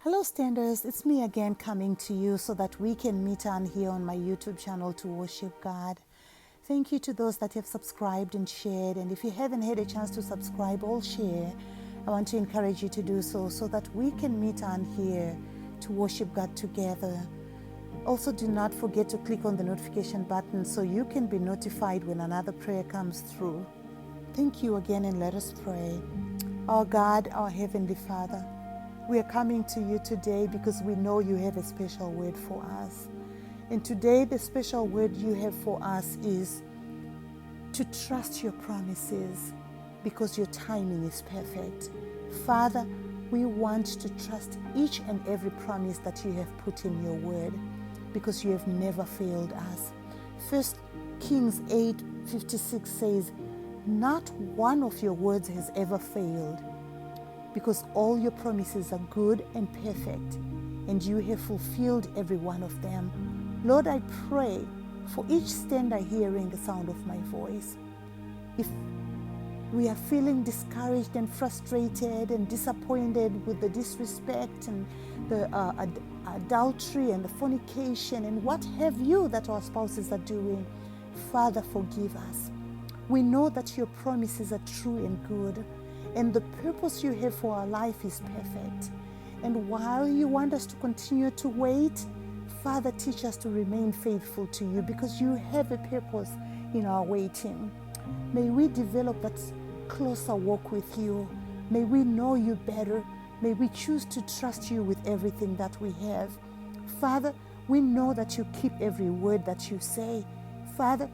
Hello Standers, it's me again coming to you so that we can meet on here on my YouTube channel to worship God. Thank you to those that have subscribed and shared, and if you haven't had a chance to subscribe or share, I want to encourage you to do so that we can meet on here to worship God together. Also, do not forget to click on the notification button so you can be notified when another prayer comes through. Thank you again, and let us pray. Our God, our Heavenly Father, we are coming to you today because we know you have a special word for us. And today the special word you have for us is to trust your promises because your timing is perfect. Father, we want to trust each and every promise that you have put in your word because you have never failed us. 1 Kings 8:56 says, "Not one of your words has ever failed, because all your promises are good and perfect, and you have fulfilled every one of them." Lord, I pray for each stander hearing the sound of my voice. If we are feeling discouraged and frustrated and disappointed with the disrespect and the adultery and the fornication and what have you that our spouses are doing, Father, forgive us. We know that your promises are true and good, and the purpose you have for our life is perfect. And while you want us to continue to wait, Father, teach us to remain faithful to you because you have a purpose in our waiting. May we develop that closer walk with you. May we know you better. May we choose to trust you with everything that we have. Father, we know that you keep every word that you say. Father,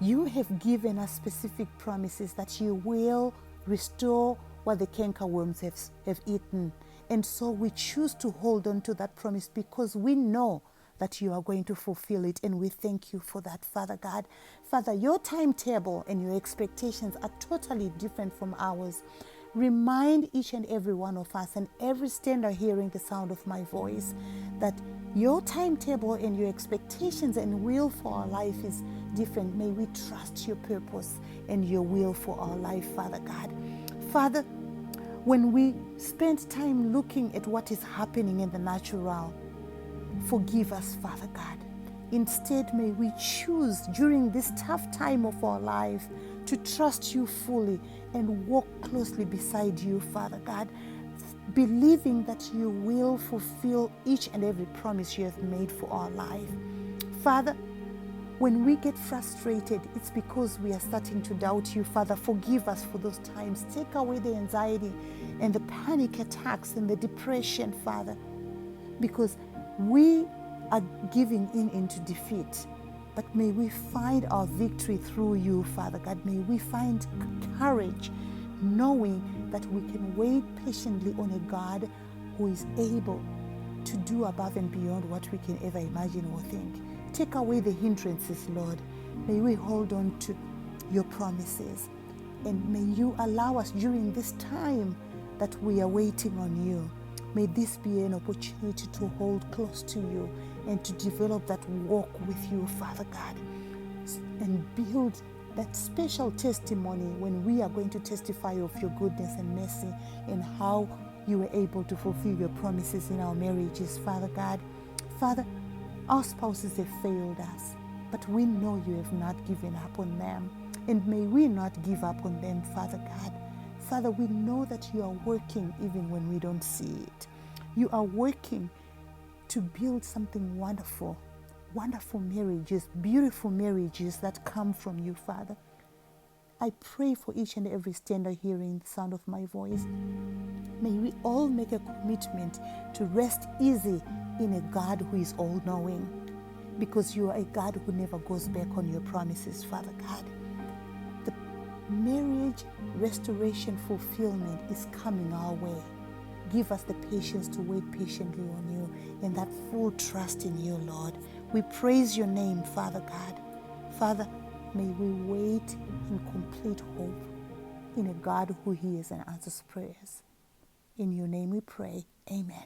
you have given us specific promises that you will restore what the cankerworms have eaten. And so we choose to hold on to that promise because we know that you are going to fulfill it, and we thank you for that, Father God. Father, your timetable and your expectations are totally different from ours. Remind each and every one of us and every stander hearing the sound of my voice that your timetable and your expectations and will for our life is different. May we trust your purpose and your will for our life, Father God. Father, when we spend time looking at what is happening in the natural, forgive us, Father God. Instead, may we choose during this tough time of our life to trust you fully and walk closely beside you, Father God, believing that you will fulfill each and every promise you have made for our life. Father, when we get frustrated, it's because we are starting to doubt you. Father, forgive us for those times. Take away the anxiety and the panic attacks and the depression, Father, because we are giving into defeat. But may we find our victory through you, Father God. May we find courage knowing that we can wait patiently on a God who is able to do above and beyond what we can ever imagine or think. Take away the hindrances, Lord. May we hold on to your promises. And may you allow us during this time that we are waiting on you. May this be an opportunity to hold close to you and to develop that walk with you, Father God, and build that special testimony when we are going to testify of your goodness and mercy and how you were able to fulfill your promises in our marriages, Father God. Father, our spouses have failed us, but we know you have not given up on them, and may we not give up on them, Father God. Father, we know that you are working even when we don't see it. You are working to build something wonderful, wonderful marriages, beautiful marriages that come from you, Father. I pray for each and every stander hearing the sound of my voice. May we all make a commitment to rest easy in a God who is all-knowing, because you are a God who never goes back on your promises, Father God. The marriage restoration fulfillment is coming our way. Give us the patience to wait patiently on you and that full trust in you, Lord. We praise your name, Father God. Father, may we wait in complete hope in a God who hears and answers prayers. In your name we pray. Amen.